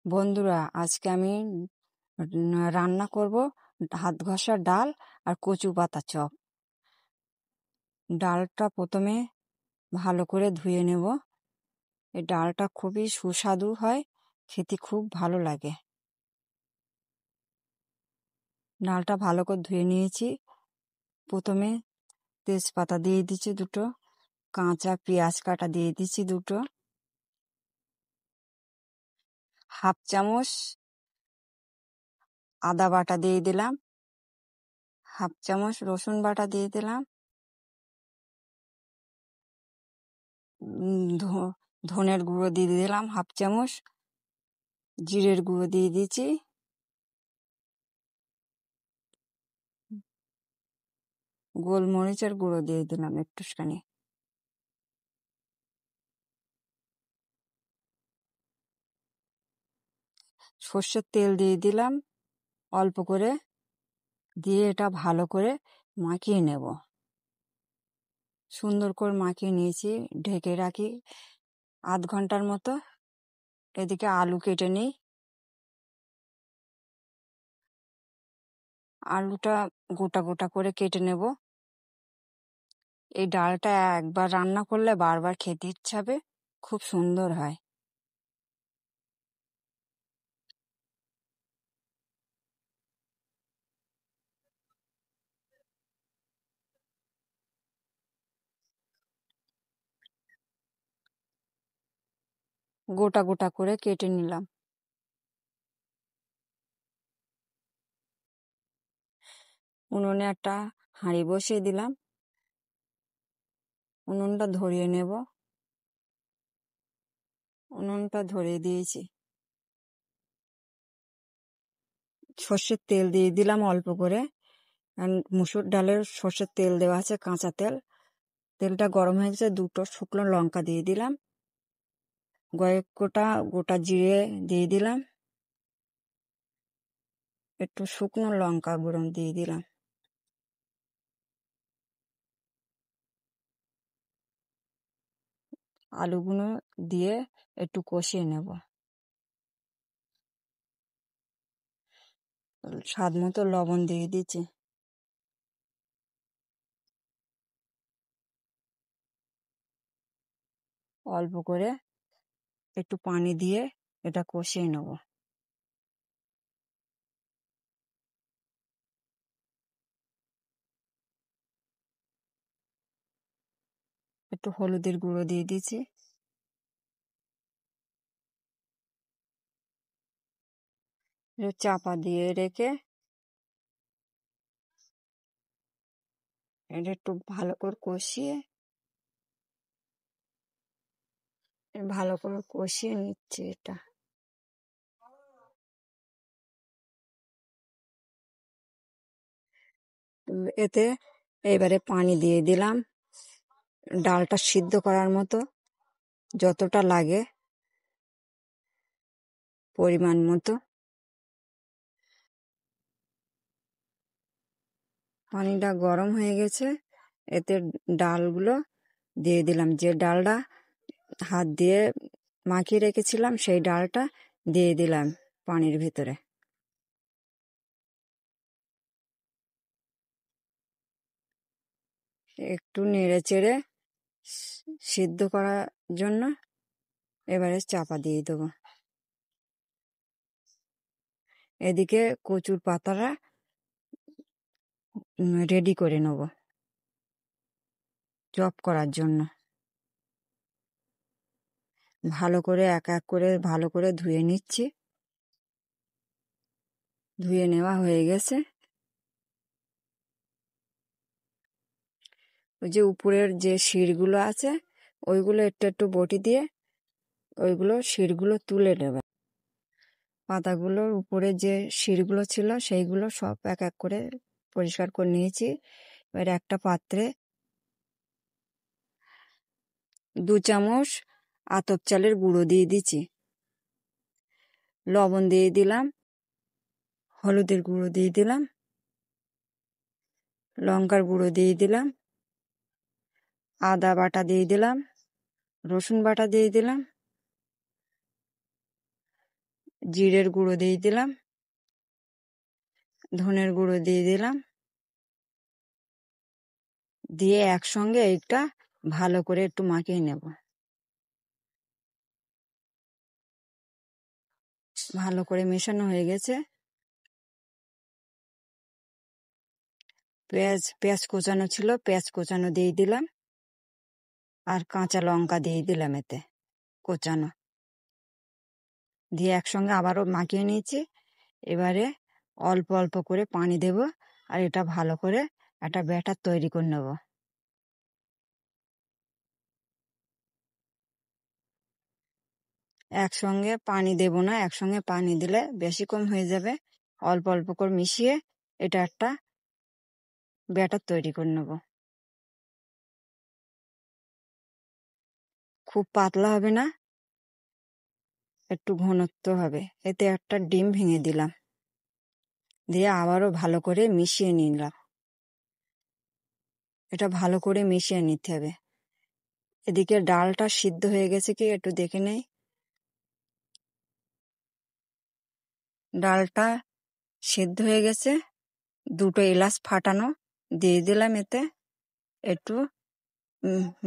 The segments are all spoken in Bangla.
বন্ধুরা, আজকে আমি রান্না করব হাত ঘষা ডাল আর কচু পাতা চপ। ডালটা প্রথমে ভালো করে ধুয়ে নেব। এই ডালটা খুবই সুস্বাদু হয়, খেতে খুব ভালো লাগে। ডালটা ভালো করে ধুয়ে নিয়েছি। প্রথমে তেজপাতা দিয়ে দিচ্ছি দুটো, কাঁচা পেঁয়াজ কাটা দিয়ে দিচ্ছি দুটো, হাফ চামচ আদা বাটা দিয়ে দিলাম, হাফ চামচ রসুন বাটা দিয়ে দিলাম, ধনের গুঁড়ো দিয়ে দিলাম হাফ চামচ, জিরের গুঁড়ো দিয়ে দিয়েছি, গোলমরিচের গুঁড়ো দিয়ে দিলাম একটুখানি, সর্ষের তেল দিয়ে দিলাম অল্প করে, দিয়ে এটা ভালো করে মাখিয়ে নেব। সুন্দর করে মাখিয়ে নিয়েছি, ঢেকে রাখি আধ ঘন্টার মতো। এদিকে আলু কেটে নিই। আলুটা গোটা গোটা করে কেটে নেব। এই ডালটা একবার রান্না করলে বারবার খেতে ইচ্ছা হবে, খুব সুন্দর হয়। গোটা গোটা করে কেটে নিলাম। উনুনে একটা হাঁড়ি বসিয়ে দিলাম, উনুনটা ধরিয়ে নেব। উনুনটা ধরিয়ে দিয়েছি। সর্ষের তেল দিয়ে দিলাম অল্প করে, মুসুর ডালের সর্ষের তেল দেওয়া আছে, কাঁচা তেল। তেলটা গরম হয়ে গেছে, দুটো শুকনো লঙ্কা দিয়ে দিলাম, কয়েক গোটা গোটা জিরে দিয়ে দিলাম, একটু শুকনো লঙ্কা গুঁড়ো দিয়ে দিলাম। আলুগুলো দিয়ে একটু কষিয়ে নেব। স্বাদ মতো লবণ দিয়ে দিচ্ছি। অল্প করে একটু পানি দিয়ে এটা কষিয়ে নেব। একটু হলুদের গুঁড়ো দিয়ে দিচ্ছি। চাপা দিয়ে রেখে এটা একটু ভালো করে কষিয়ে নিচ্ছি এটা। এতে এবারে পানি দিয়ে দিলাম, ডালটা সিদ্ধ করার মতো যতটা লাগে পরিমাণ মতো। পানিটা গরম হয়ে গেছে, এতে ডালগুলো দিয়ে দিলাম। যে ডালটা হাত দিয়ে মাখিয়ে রেখেছিলাম সেই ডালটা দিয়ে দিলাম পানির ভিতরে। একটু নেড়ে চেড়ে সিদ্ধ করার জন্য এবারে চাপা দিয়ে দেবো। এদিকে কচুর পাতাটা রেডি করে নেব চপ করার জন্য। ভালো করে এক এক করে ভালো করে ধুয়ে নিচ্ছি। ধুয়ে নেওয়া হয়ে গেছে। ওই যে উপরের যে শিরগুলো আছে ওইগুলো একটু একটু বটি দিয়ে ওইগুলো শিরগুলো তুলে নেবে। পাতাগুলোর উপরে যে শিরগুলো ছিল সেইগুলো সব এক এক করে পরিষ্কার করে নিয়েছি। এবার একটা পাত্রে 2 চামচ আতপ চালের গুঁড়ো দিয়ে দিচ্ছি, লবণ দিয়ে দিলাম, হলুদের গুঁড়ো দিয়ে দিলাম, লঙ্কার গুঁড়ো দিয়ে দিলাম, আদা বাটা দিয়ে দিলাম, রসুন বাটা দিয়ে দিলাম, জিরের গুঁড়ো দিয়ে দিলাম, ধনের গুঁড়ো দিয়ে দিলাম, দিয়ে একসঙ্গে এইটা ভালো করে একটু মাখিয়ে নেব। ভালো করে মেশানো হয়ে গেছে। পেঁয়াজ কোচানো ছিল, পেঁয়াজ কোচানো দিয়ে দিলাম, আর কাঁচা লঙ্কা দিয়ে দিলাম এতে কোচানো, দিয়ে একসঙ্গে আবারও মাখিয়ে নিয়েছি। এবারে অল্প অল্প করে পানি দেব, আর এটা ভালো করে একটা ব্যাটার তৈরি করে নেব। একসঙ্গে পানি দেব না, একসঙ্গে পানি দিলে বেশি কম হয়ে যাবে। অল্প অল্প করে মিশিয়ে এটা একটা ব্যাটার তৈরি করে নেব। খুব পাতলা হবে না, একটু ঘনত্ব হবে। এতে একটা ডিম ভেঙে দিলাম, দিয়ে আবারও ভালো করে মিশিয়ে নিলাম। এটা ভালো করে মিশিয়ে নিতে হবে। এদিকে ডালটা সিদ্ধ হয়ে গেছে কি একটু দেখে নেই। ডালটা সিদ্ধ হয়ে গেছে। দুটো এলাচ ফাটানো দিয়ে দিলাম, এতে একটু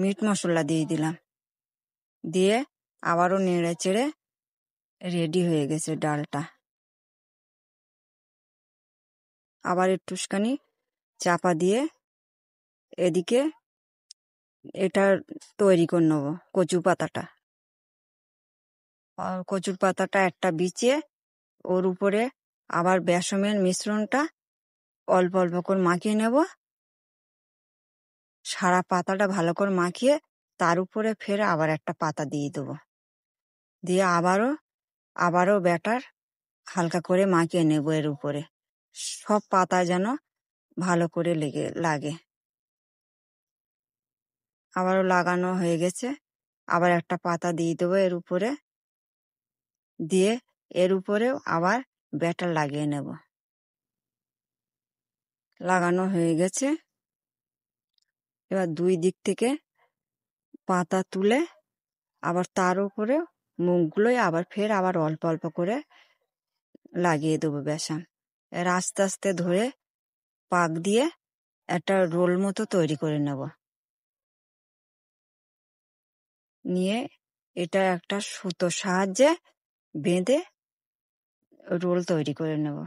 মিট মশলা দিয়ে দিলাম, দিয়ে আবারও নেড়ে চেড়ে রেডি হয়ে গেছে ডালটা। আবার একটুখানি চাপা দিয়ে এদিকে এটা তৈরি করে নেবো কচু পাতাটা। কচুর পাতাটা একটা বিছিয়ে ওর উপরে আবার বেসমের মিশ্রণটা অল্প অল্প করে মাখিয়ে নেব। সারা পাতাটা ভালো করে মাখিয়ে তার উপরে ফের আবার একটা পাতা দিয়ে দেবো, দিয়ে আবারও ব্যাটার হালকা করে মাখিয়ে নেব এর উপরে। সব পাতা যেন ভালো করে লাগে। আবারও লাগানো হয়ে গেছে, আবার একটা পাতা দিয়ে দেবো এর উপরে, দিয়ে এর উপরেও আবার ব্যাটার লাগিয়ে নেব। লাগানো হয়ে গেছে। এবার দুই দিক থেকে পাতা তুলে আবার তার উপরে মুখগুলোই আবার ফের আবার অল্প অল্প করে লাগিয়ে দেবো বেসন। এর আস্তে আস্তে ধরে পাক দিয়ে একটা রোল মতো তৈরি করে নেব। নিয়ে এটা একটা সুতোর সাহায্যে বেঁধে রোল তৈরি করে নেব।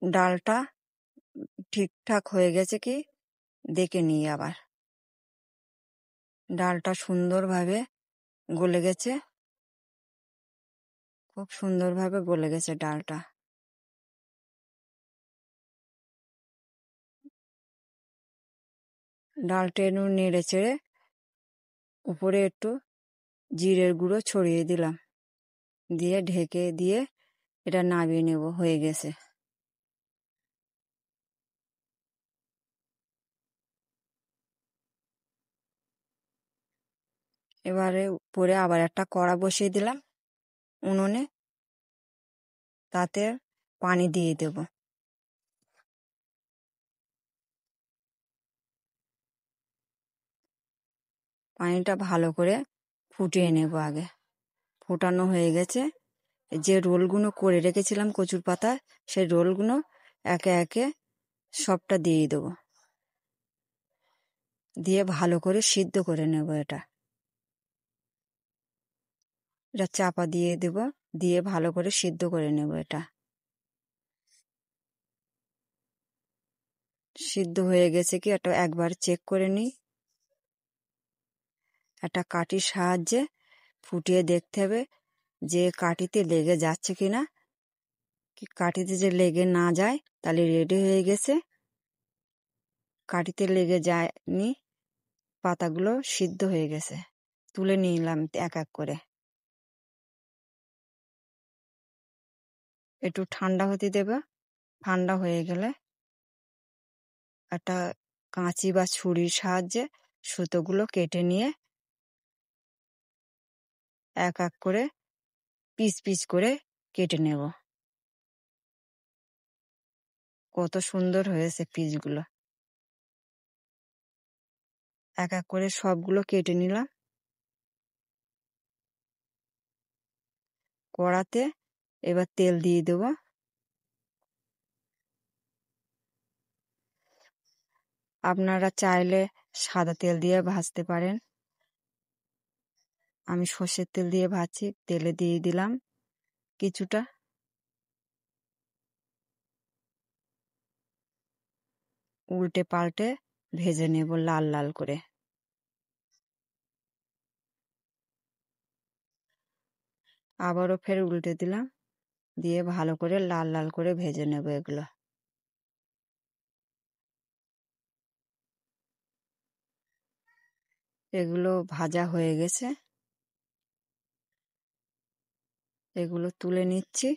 ডালটা ঠিকঠাক হয়ে গেছে কি দেখে নিই আবার। ডালটা সুন্দরভাবে গলে গেছে, খুব সুন্দরভাবে গলে গেছে ডালটা। ডালটা একটু নেড়ে চেড়ে উপরে একটু জিরের গুঁড়ো ছড়িয়ে দিলাম, দিয়ে ঢেকে দিয়ে এটা নামিয়ে নেব। হয়ে গেছে। এবারে উপরে আবার একটা কড়া বসিয়ে দিলাম উনুনে, তাতে পানি দিয়ে দেব। পানিটা ভালো করে ফুটিয়ে নেব আগে। ফোটানো হয়ে গেছে। যে রোলগুলো করে রেখেছিলাম কচুর পাতা, সেই রোলগুলো একে একে সবটা দিয়ে দেবো, দিয়ে ভালো করে সিদ্ধ করে নেব। এটা চাপা দিয়ে দেব, দিয়ে ভালো করে সিদ্ধ করে নেব। এটা সিদ্ধ হয়ে গেছে কি এটা একবার চেক করে নিই। একটা কাঠির সাহায্যে ফুটিয়ে দেখতে হবে যে কাঠিতে লেগে যাচ্ছে কিনা। কি কাঠিতে যে লেগে না যায় তাহলে রেডি হয়ে গেছে। কাঠিতে লেগে যায়নি, পাতাগুলো সিদ্ধ হয়ে গেছে। তুলে নিলাম এক এক করে। একটু ঠান্ডা হতে দেবে। ঠান্ডা হয়ে গেলে একটা কাঁচি বা ছুরির সাহায্যে সুতোগুলো কেটে নিয়ে এক এক করে পিস পিস করে কেটে নেব। কত সুন্দর হয়েছে পিসগুলো। এক এক করে সবগুলো কেটে নিলাম। কড়াতে এবার তেল দিয়ে দেব। আপনারা চাইলে সাদা তেল দিয়ে ভাজতে পারেন। আমি সর্ষের তেল দিয়ে ভাজছি। তেলে দিয়ে দিলাম কিছুটা। উল্টে পাল্টে ভেজে নেব লাল লাল করে। আবারও ফের উল্টে দিলাম, দিয়ে ভালো করে লাল লাল করে ভেজে নেব এগুলো। এগুলো ভাজা হয়ে গেছে, এগুলো তুলে নিচ্ছি।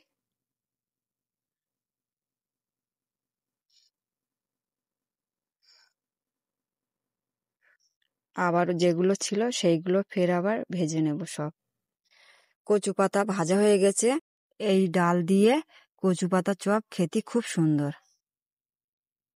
আবার যেগুলো ছিল সেইগুলো ফের আবার ভেজে নেব সব। কচু পাতা ভাজা হয়ে গেছে। এই ডাল দিয়ে কচু পাতা চপ খেতে খুব সুন্দর।